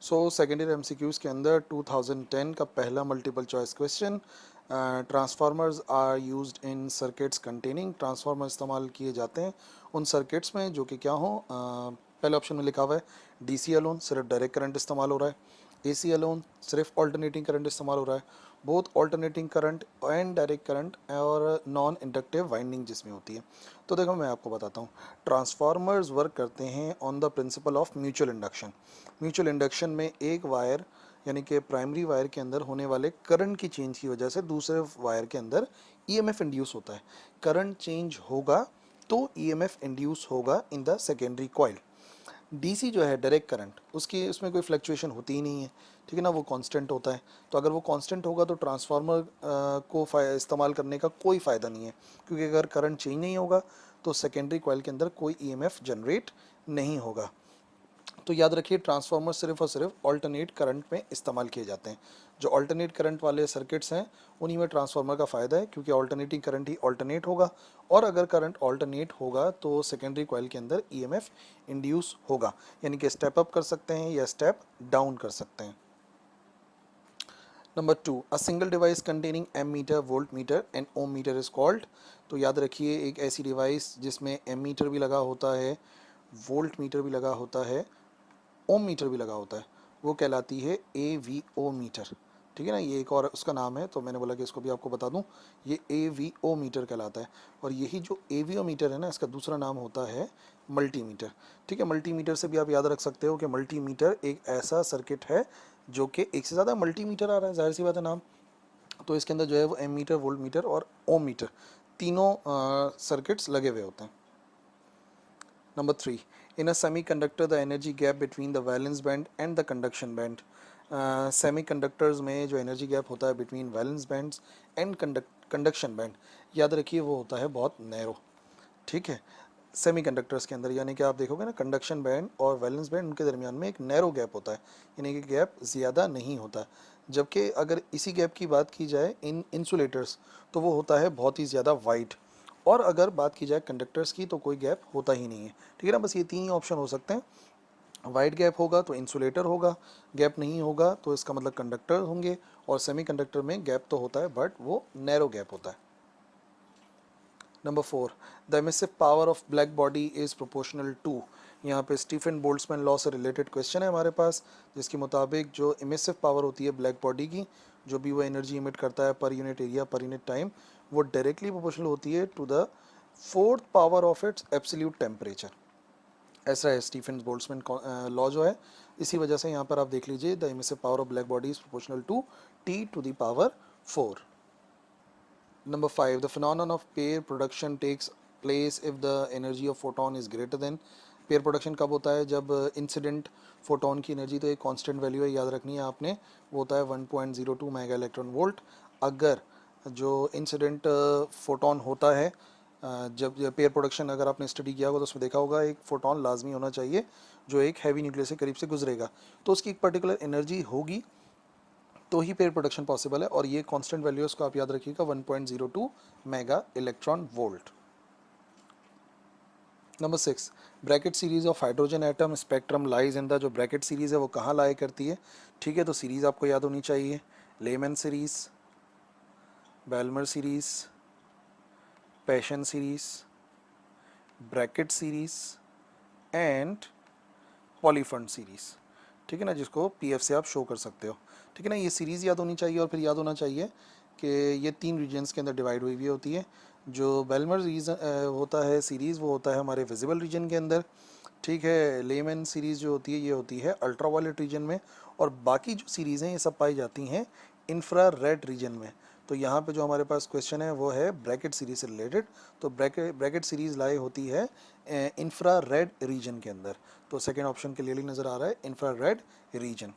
So second year MCQs के अंदर 2010 का पहला multiple choice question, transformers are used in circuits containing, transformer इस्तेमाल किए जाते हैं उन सर्किट्स में जो कि क्या हो, पहले ऑप्शन में लिखा हुआ है डीसी अलोन, सिर्फ डायरेक्ट करंट इस्तेमाल हो रहा है, एसी अलोन सिर्फ ऑल्टरनेटिंग करंट इस्तेमाल हो रहा है, both alternating current and direct current, और नॉन इंडक्टिव वाइंडिंग जिसमें होती है। तो देखो मैं आपको बताता हूँ, ट्रांसफार्मर्स वर्क करते हैं on the principle of mutual induction. Mutual induction में एक वायर यानी कि प्राइमरी वायर के अंदर होने वाले करंट की चेंज की वजह से दूसरे वायर के अंदर ईएमएफ इंड्यूस होता है। करंट चेंज होगा तो ईएमएफ इंड्यूस होगा in the secondary coil. DC जो है डायरेक्ट करंट, उसकी उसमें कोई फ्लक्चुएशन होती ही नहीं है, ठीक है ना, वो कांस्टेंट होता है। तो अगर वो कांस्टेंट होगा तो ट्रांसफार्मर को इस्तेमाल करने का कोई फ़ायदा नहीं है, क्योंकि अगर करंट चेंज नहीं होगा तो सेकेंडरी कॉइल के अंदर कोई ईएमएफ जनरेट नहीं होगा। तो याद रखिए ट्रांसफार्मर सिर्फ और सिर्फ ऑल्टरनेट करंट में इस्तेमाल किए जाते हैं। जो ऑल्टरनेट करंट वाले सर्किट्स हैं उन्हीं में ट्रांसफार्मर का फ़ायदा है, क्योंकि ऑल्टरनेटिंग करंट ही ऑल्टरनेट होगा, और अगर करंट ऑल्टरनेट होगा तो सेकेंडरी कॉइल के अंदर ईएमएफ इंड्यूस होगा, यानी कि स्टेप अप कर सकते हैं या स्टेप डाउन कर सकते हैं। Number 2, a single device containing ammeter, voltmeter and ohmmeter is called. तो याद रखिए एक ऐसी डिवाइस जिसमें एम मीटर भी लगा होता है, वोल्ट मीटर भी लगा होता है, ओम मीटर भी लगा होता है, वो कहलाती है ए वी ओ मीटर। ठीक है ना, ये एक और उसका नाम है, तो मैंने बोला कि इसको भी आपको बता दूं, ये ए वी ओ मीटर कहलाता है। और यही जो ए वी ओ मीटर है ना, इसका दूसरा नाम होता है मल्टीमीटर। ठीक है, मल्टीमीटर से भी आप याद रख सकते हो कि मल्टीमीटर एक ऐसा सर्किट है जो कि एक से ज़्यादा मल्टीमीटर आ रहा है, जाहिर सी बात है नाम। तो इसके अंदर जो है वो एम मीटर, वोल्ट मीटर और ओम मीटर तीनों सर्किट्स लगे हुए होते हैं। Number 3, in a semiconductor the energy gap between the valence band and the conduction band. Semiconductors में जो एनर्जी गैप होता है between valence bands and conduction band, याद रखिए वो होता है बहुत नैरो। ठीक है, सेमीकंडक्टर्स के अंदर यानी कि आप देखोगे ना कंडक्शन बैंड और वैलेंस बैंड उनके दरमियान में एक नैरो गैप होता है, यानी कि गैप ज़्यादा नहीं होता। जबकि अगर इसी गैप की बात की जाए इन इंसुलेटर्स तो वो होता है बहुत ही ज़्यादा वाइड, और अगर बात की जाए कंडक्टर्स की तो कोई गैप होता ही नहीं है। ठीक है ना, बस ये तीन ही ऑप्शन हो सकते हैं, वाइड गैप होगा तो इंसुलेटर होगा, गैप नहीं होगा तो इसका मतलब कंडक्टर होंगे, और सेमीकंडक्टर में गैप तो होता है बट वो नैरो गैप होता है। Number 4, the emissive power of black body is proportional to. यहाँ पे स्टीफन बोल्ट्जमैन लॉ से रिलेटेड क्वेश्चन है हमारे पास, जिसके मुताबिक जो एमिसिव पावर होती है ब्लैक बॉडी की, जो भी वो एनर्जी इमिट करता है per unit area per unit time, वो डायरेक्टली प्रोपोर्शनल होती है to the fourth power of its absolute temperature. ऐसा है स्टीफन बोल्ट्जमैन लॉ जो है, इसी वजह से यहाँ पर आप देख लीजिए the emissive power of black body is proportional to T to the power 4। Number 5, the phenomenon of pair production takes place if the energy of photon is greater than। Pair production कब होता है? जब incident photon की energy, तो एक constant value है याद रखनी है आपने, वो होता है 1.02 मेगा इलेक्ट्रॉन वोल्ट। अगर जो इंसिडेंट फोटोन होता है, जब पेयर प्रोडक्शन अगर आपने स्टडी किया होगा तो उसमें देखा होगा एक फोटोन लाजमी होना चाहिए जो एक हैवी न्यूक्लियस के करीब से गुजरेगा, तो उसकी एक पर्टिकुलर एनर्जी होगी तो ही पेयर प्रोडक्शन पॉसिबल है, और ये कांस्टेंट वैल्यू को आप याद रखिएगा 1.02 mega electron volt. Number 6, Brackett series of hydrogen atom spectrum lies in the. जो ब्रैकेट सीरीज है वो कहाँ लाया करती है? ठीक है, तो सीरीज आपको याद होनी चाहिए, Lyman series, Balmer series, Paschen series, Brackett series and Pfund series. ठीक है ना, जिसको पीएफ से आप शो कर सकते हो। ठीक है ना, ये सीरीज़ याद होनी चाहिए, और फिर याद होना चाहिए कि ये तीन रीजन्स के अंदर डिवाइड हुई हुई होती है। जो बेलमर रीजन होता है सीरीज़, वो होता है हमारे विजिबल रीजन के अंदर। ठीक है, लेमन सीरीज़ जो होती है ये होती है अल्ट्रावायलेट रीजन में, और बाकी जो सीरीज़ हैं ये सब पाई जाती हैं इंफ्रा रेड रीजन में। तो यहाँ पे जो हमारे पास क्वेश्चन है वो है ब्रैकेट सीरीज से रिलेटेड, तो ब्रैकेट सीरीज लाई होती है इंफ्रा रेड रीजन के अंदर। तो सेकेंड ऑप्शन क्लियरली नज़र आ रहा है infrared region.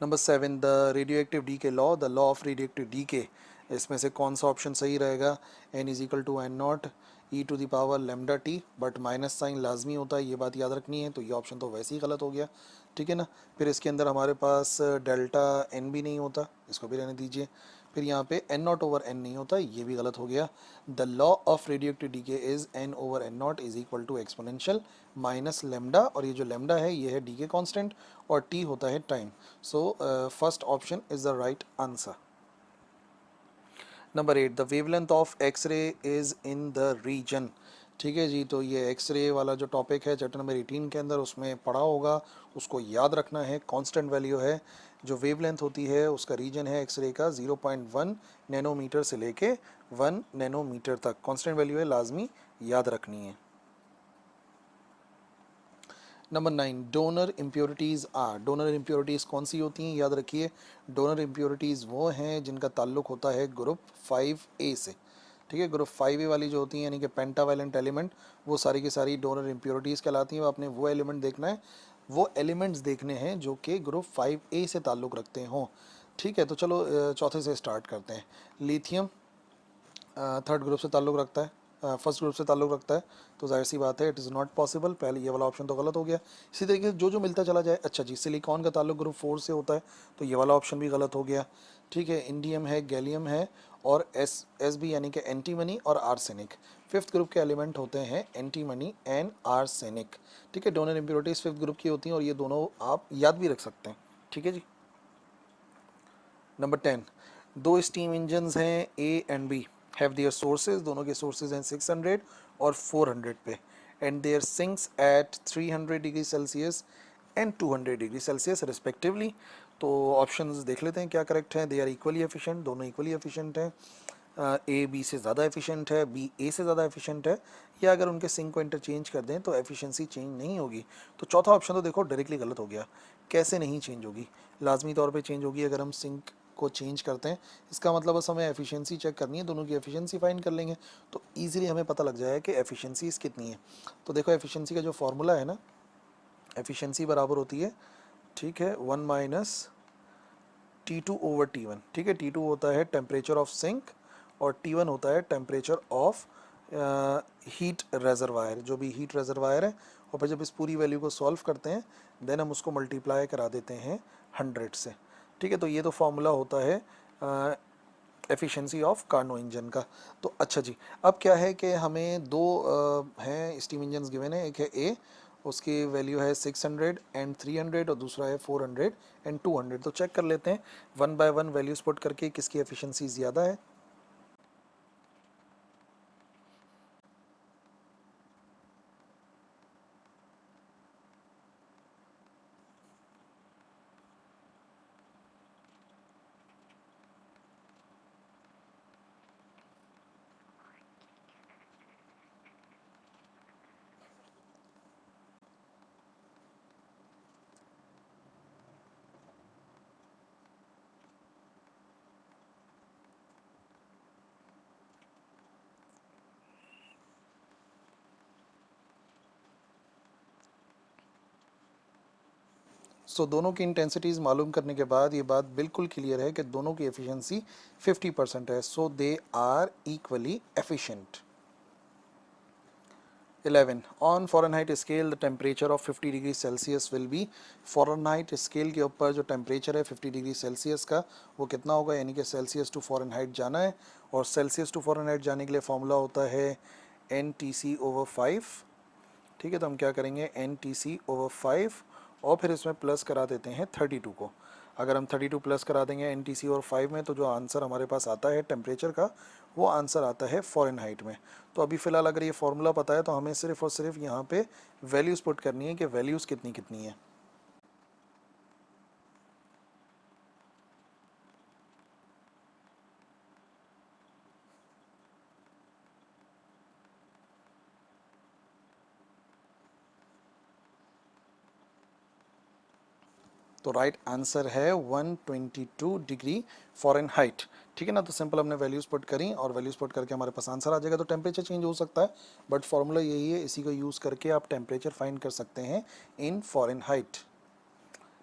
Number 7, the radioactive decay law, the law of radioactive decay, इसमें से कौन सा ऑप्शन सही रहेगा? N is equal to N naught E to the power lambda T, but minus sign लाजमी होता है, ये बात याद रखनी है, तो ये ऑप्शन तो वैसे ही गलत हो गया। ठीक है ना, फिर इसके अंदर हमारे पास डेल्टा एन भी नहीं होता, इसको भी रहने दीजिए। फिर यहाँ पे एन नॉट ओवर एन नहीं होता, ये भी गलत हो गया। The law of radioactive decay is N over N naught is equal to exponential minus lambda, और ये जो लेमडा है ये है डीके कांस्टेंट और टी होता है time. So first option is the right answer. Number 8, the wavelength of x-ray is in the region. ठीक है जी, तो ये एक्सरे वाला जो टॉपिक है चैप्टर नंबर 18 के अंदर उसमें पढ़ा होगा, उसको याद रखना है। कांस्टेंट वैल्यू है, जो वेवलेंथ होती है उसका रीजन है एक्सरे का 0.1 नैनोमीटर से लेके 1 नैनोमीटर तक कांस्टेंट वैल्यू है, लाजमी याद रखनी है। Number 9, donor impurities are. Donor impurities कौन सी होती हैं, याद रखिए। डोनर इम्प्योरिटीज़ वो हैं जिनका ताल्लुक होता है ग्रुप 5A से। ठीक है, ग्रुप 5A वाली जो होती हैं यानी कि पेंटावैलेंट एलिमेंट, वो सारी की सारी डोनर इम्प्योरिटीज़ कहलाती हैं। आपने वो एलिमेंट देखना है, वो एलिमेंट्स देखने हैं जो कि ग्रुप 5A से ताल्लुक़ रखते हों। ठीक है, तो चलो चौथे से स्टार्ट करते हैं। लिथियम थर्ड ग्रुप से ताल्लुक़ रखता है, फर्स्ट ग्रुप से ताल्लुक़ रखता है, तो जाहिर सी बात है इट इज़ नॉट पॉसिबल। पहले ये वाला ऑप्शन तो गलत हो गया। इसी तरीके से जो जो मिलता चला जाए। अच्छा जी, सिलिकॉन का ताल्लुक़ ग्रुप 4 से होता है, तो ये वाला ऑप्शन भी गलत हो गया। ठीक है, इंडियम है, गैलियम है, और एस बी यानी कि एंटीमनी और आर्सेनिक। फिफ्थ ग्रुप के एलिमेंट होते हैं एंटीमनी एंड आर्सेनिक। ठीक है, डोनर इम्प्योरिटीज़ फिफ्थ ग्रुप की होती हैं, और ये दोनों आप याद भी रख सकते हैं। ठीक है जी। नंबर 10, दो स्टीम इंजन्स हैं A and B, have their sources, दोनों के सोर्सेज हैं 600 और 400 पे, and their sinks at 300 degree Celsius and 200 degree Celsius respectively. तो ऑप्शंस देख लेते हैं क्या करेक्ट है। दे आर इक्वली एफिशिएंट, दोनों इक्वली एफिशिएंट हैं। ए बी से ज़्यादा एफिशिएंट है, बी ए से ज़्यादा एफिशिएंट है, या अगर उनके सिंक को इंटरचेंज कर दें तो एफिशिएंसी चेंज नहीं होगी। तो चौथा ऑप्शन तो देखो डायरेक्टली गलत हो गया। कैसे नहीं चेंज होगी, लाजमी तौर पे चेंज होगी अगर हम सिंक को चेंज करते हैं। इसका मतलब बस हमें एफिशिएंसी चेक करनी है, दोनों की एफिशिएंसी फाइंड कर लेंगे तो ईजिली हमें पता लग जाएगा कि एफिशिएंसीज कितनी है। तो देखो एफिशिएंसी का जो फार्मूला है ना, एफिशिएंसी बराबर होती है, ठीक है, 1 माइनस T2/T1। ठीक है, T2 होता है टेम्परेचर ऑफ सिंक और T1 होता है टेम्परेचर ऑफ हीट रेजरवायर, जो भी हीट रेजरवायर है। और फिर जब इस पूरी वैल्यू को सॉल्व करते हैं देन हम उसको मल्टीप्लाई करा देते हैं 100 से। ठीक है, तो ये तो फॉर्मूला होता है एफिशिएंसी ऑफ कार्नो इंजन का। तो अच्छा जी, अब क्या है कि हमें दो हैं स्टीम इंजन गिवन है, एक है ए, उसकी वैल्यू है 600 एंड 300, और दूसरा है 400 एंड 200। तो चेक कर लेते हैं one by one values put करके किसकी एफिशिएंसी ज़्यादा है। सो दोनों की इंटेंसिटीज़ मालूम करने के बाद ये बात बिल्कुल क्लियर है कि दोनों की एफिशिएंसी 50% है, so they are equally efficient. 11, on Fahrenheit scale the temperature of 50 degree Celsius will be. Fahrenheit scale के ऊपर जो टेम्परेचर है 50 डिग्री सेल्सियस का वो कितना होगा, यानी कि सेल्सियस टू फ़ारेनहाइट जाना है, और सेल्सियस टू फ़ारेनहाइट जाने के लिए फॉर्मूला होता है NTC/5। ठीक है, तो हम क्या करेंगे NTC/5 और फिर इसमें प्लस करा देते हैं 32 को। अगर हम 32 प्लस करा देंगे NTC/5 में तो जो आंसर हमारे पास आता है टेम्परेचर का वो आंसर आता है फ़ारेनहाइट में। तो अभी फ़िलहाल अगर ये फार्मूला पता है तो हमें सिर्फ और सिर्फ यहाँ पे वैल्यूज़ पुट करनी है कि वैल्यूज़ कितनी कितनी है। तो राइट आंसर है 122 डिग्री फ़ारेनहाइट। ठीक है ना, तो सिंपल हमने वैल्यूज़ पुट करी और वैल्यूज़ पुट करके हमारे पास आंसर आ जाएगा। तो टेम्परेचर चेंज हो सकता है बट फार्मूला यही है, इसी को यूज़ करके आप टेम्परेचर फाइंड कर सकते हैं इन Fahrenheit.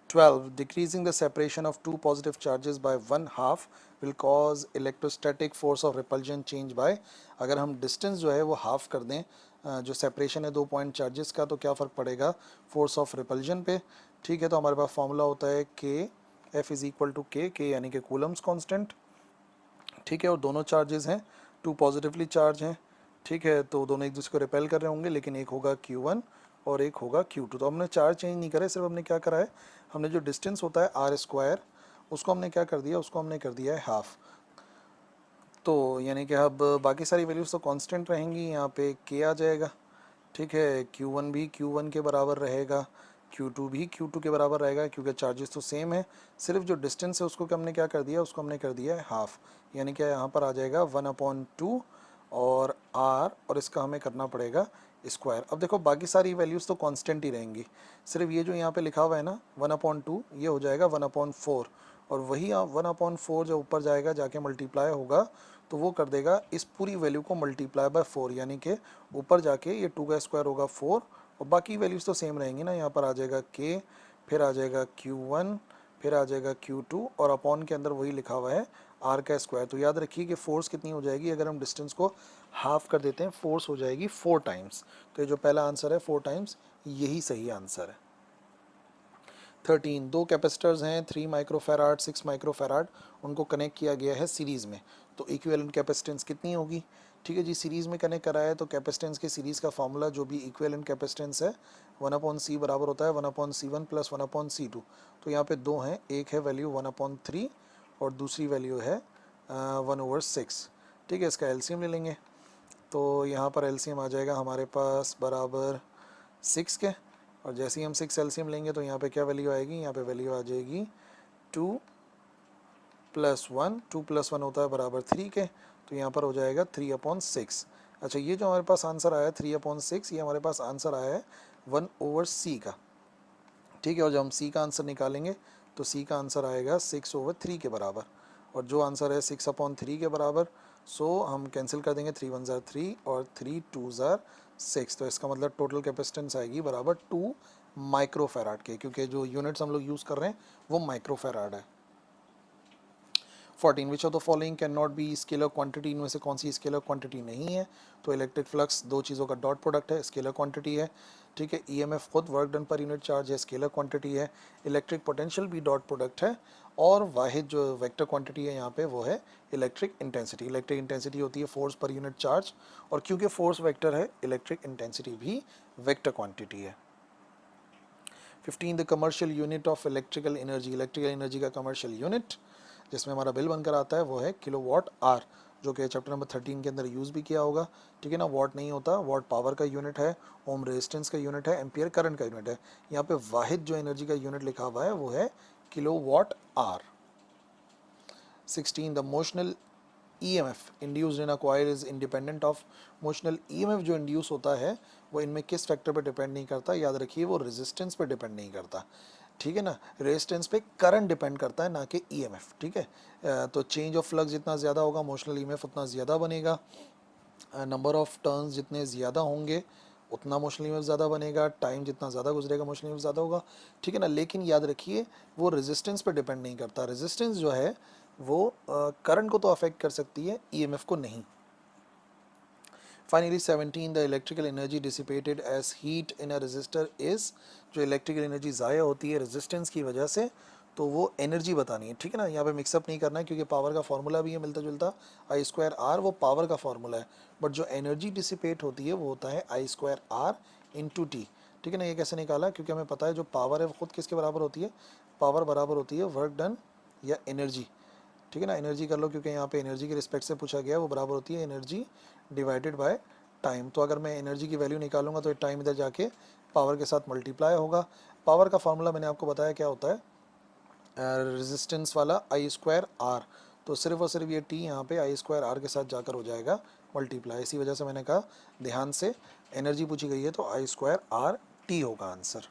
12, decreasing the separation of two positive charges by 1/2 will cause electrostatic force of repulsion change by। अगर हम डिस्टेंस जो है वो हाफ कर दें, जो सेपरेशन है दो पॉइंट चार्जेस का, तो क्या फ़र्क पड़ेगा फोर्स ऑफ रिपल्जन पे। ठीक है, तो हमारे पास फॉर्मूला होता है के, एफ इज़ इक्वल टू के यानी कि कूलम्स कांस्टेंट, ठीक है, और दोनों चार्जेस हैं, टू पॉजिटिवली चार्ज हैं, ठीक है, तो दोनों एक दूसरे को रिपेल कर रहे होंगे, लेकिन एक होगा Q1 और एक होगा Q2। तो हमने चार्ज चेंज नहीं करे, सिर्फ हमने क्या करा है, हमने जो डिस्टेंस होता है आर स्क्वायर, उसको हमने क्या कर दिया, उसको हमने कर दिया है हाफ। तो यानी कि अब बाकी सारी वैल्यूज़ तो कांस्टेंट रहेंगी, यहाँ पे k आ जाएगा, ठीक है, Q1 भी Q1 के बराबर रहेगा, Q2 भी Q2 के बराबर रहेगा, क्योंकि चार्जेस तो सेम है, सिर्फ जो डिस्टेंस है उसको हमने क्या कर दिया, उसको हमने कर दिया है हाफ। यानी कि यहाँ पर आ जाएगा 1/2 और r, और इसका हमें करना पड़ेगा स्क्वायर। अब देखो बाकी सारी वैल्यूज़ तो कांस्टेंट ही रहेंगी, सिर्फ ये जो यहाँ पे लिखा हुआ है ना 1/2, ये हो जाएगा 1/4, और वही 1/4 जब ऊपर जाएगा जाके मल्टीप्लाई होगा तो वो कर देगा इस पूरी वैल्यू को मल्टीप्लाई बाय 4, यानी कि ऊपर जाके ये 2 का स्क्वायर होगा 4, और बाकी वैल्यूज़ तो सेम रहेंगी ना, यहाँ पर आ जाएगा k, फिर आ जाएगा Q1, फिर आ जाएगा Q2, और अपॉन के अंदर वही लिखा हुआ है r का स्क्वायर। तो याद रखिए कि फोर्स कितनी हो जाएगी, अगर हम डिस्टेंस को हाफ कर देते हैं, फोर्स हो जाएगी 4 टाइम्स। तो ये जो पहला आंसर है 4 टाइम्स, यही सही आंसर है। 13, दो कैपेसिटर्स हैं 3 माइक्रोफेराड 6 माइक्रोफेराड, उनको कनेक्ट किया गया है सीरीज़ में। तो इक्विवेलेंट कैपेसिटेंस कितनी होगी, ठीक है जी, सीरीज़ में कनेक्ट करा है तो कैपेसिटेंस के सीरीज़ का फार्मूला जो भी इक्विवेलेंट कैपेसिटेंस है 1/c बराबर होता है 1/c1 प्लस 1/c2। तो यहाँ पे दो हैं, एक है वैल्यू 1/3 और दूसरी वैल्यू है 1/6, ठीक है, इसका एलसीएम ले लेंगे। तो यहाँ पर एलसीएम आ जाएगा हमारे पास बराबर 6 के, और जैसे ही हम 6 एलसीएम लेंगे तो यहाँ पे क्या वैल्यू आएगी, यहाँ पे वैल्यू आ जाएगी 2 + 1, 2 + 1 होता है बराबर 3 के, तो यहाँ पर हो जाएगा 3/6। अच्छा, ये जो हमारे पास आंसर आया है 3/6, ये हमारे पास आंसर आया है 1/c का, ठीक है, और जब हम c का आंसर निकालेंगे तो c का आंसर आएगा 6/3 के बराबर, और जो आंसर है 6/3 के बराबर, सो हम कैंसिल कर देंगे, 3 1 3 और 3 2 6, तो इसका मतलब टोटल कैपेसिटेंस आएगी बराबर 2 माइक्रोफेराड के, क्योंकि जो यूनिट्स हम लोग यूज़ कर रहे हैं वो माइक्रोफेराड है। 14, which of the following can not be scalar quantity, इनमें से कौन सी स्केलर क्वांटिटी नहीं है। तो इलेक्ट्रिक फ्लक्स दो चीज़ों का डॉट प्रोडक्ट है, स्केलर क्वांटिटी है, ठीक है, ईएमएफ खुद work done per unit charge है, स्केलर क्वांटिटी है, इलेक्ट्रिक पोटेंशियल भी डॉट प्रोडक्ट है, और वाहिद जो वेक्टर क्वांटिटी है यहाँ पे वो है इलेक्ट्रिक इंटेंसिटी। इलेक्ट्रिक इंटेंसिटी होती है फोर्स पर यूनिट चार्ज, और क्योंकि फोर्स वेक्टर है इलेक्ट्रिक इंटेंसिटी भी वेक्टर क्वांटिटी है। 15, the commercial unit of electrical energy, electrical energy का कमर्शियल यूनिट जिसमें हमारा बिल बनकर आता है वो है किलोवाट आर, जो कि चैप्टर नंबर 13 के अंदर यूज़ भी किया होगा, ठीक है ना। वॉट नहीं होता, वॉट पावर का यूनिट है, ओम रेजिस्टेंस का यूनिट है, एम्पियर करंट का यूनिट है। यहाँ पे वाहिद जो एनर्जी का यूनिट लिखा हुआ है वो है kilowatt hour. 16, the motional EMF induced in a coil is independent of, motional EMF जो इंड्यूस होता है वो इनमें किस फैक्टर पे डिपेंड नहीं करता, याद रखिए वो रेजिस्टेंस पे डिपेंड नहीं करता, ठीक है ना, रेजिस्टेंस पे करंट डिपेंड करता है, ना कि EMF, ठीक है। तो चेंज ऑफ फ्लक्स जितना ज़्यादा होगा मोशनल EMF उतना ज़्यादा बनेगा, नंबर ऑफ टर्न्स जितने ज़्यादा होंगे उतना मोशनल EMF ज़्यादा बनेगा, टाइम जितना ज़्यादा गुजरेगा मोशनल EMF ज़्यादा होगा, ठीक है ना। लेकिन याद रखिए वो रेजिस्टेंस पे डिपेंड नहीं करता, रेजिस्टेंस जो है वो करंट को तो अफेक्ट कर सकती है, EMF को नहीं। Finally 17, the electrical energy dissipated as heat in a resistor is, जो इलेक्ट्रिकल एनर्जी ज़ाया होती है रेजिस्टेंस की वजह से, तो वो एनर्जी बतानी है, ठीक है ना। यहाँ पे मिक्सअप नहीं करना है, क्योंकि पावर का फार्मूला भी है मिलता जुलता, I²R वो पावर का फार्मूला है, बट जो एनर्जी डिसिपेट होती है वो होता है I²R × T, ठीक है ना। ये कैसे निकाला, क्योंकि हमें पता है जो पावर है वो खुद किसके बराबर होती है, पावर बराबर होती है वर्क डन या एनर्जी, ठीक है ना। एनर्जी कर लो, क्योंकि यहाँ पे एनर्जी के रिस्पेक्ट से पूछा गया है, वो बराबर होती है एनर्जी डिवाइडेड बाय टाइम। तो अगर मैं एनर्जी की वैल्यू निकालूंगा तो टाइम इधर जाके पावर के साथ मल्टीप्लाई होगा। पावर का फार्मूला मैंने आपको बताया क्या होता है, रेजिस्टेंस वाला I²R, तो सिर्फ और सिर्फ ये T यहाँ पे I²R के साथ जाकर हो जाएगा मल्टीप्लाई। इसी वजह से मैंने कहा ध्यान से, एनर्जी पूछी गई है तो I²R T होगा आंसर।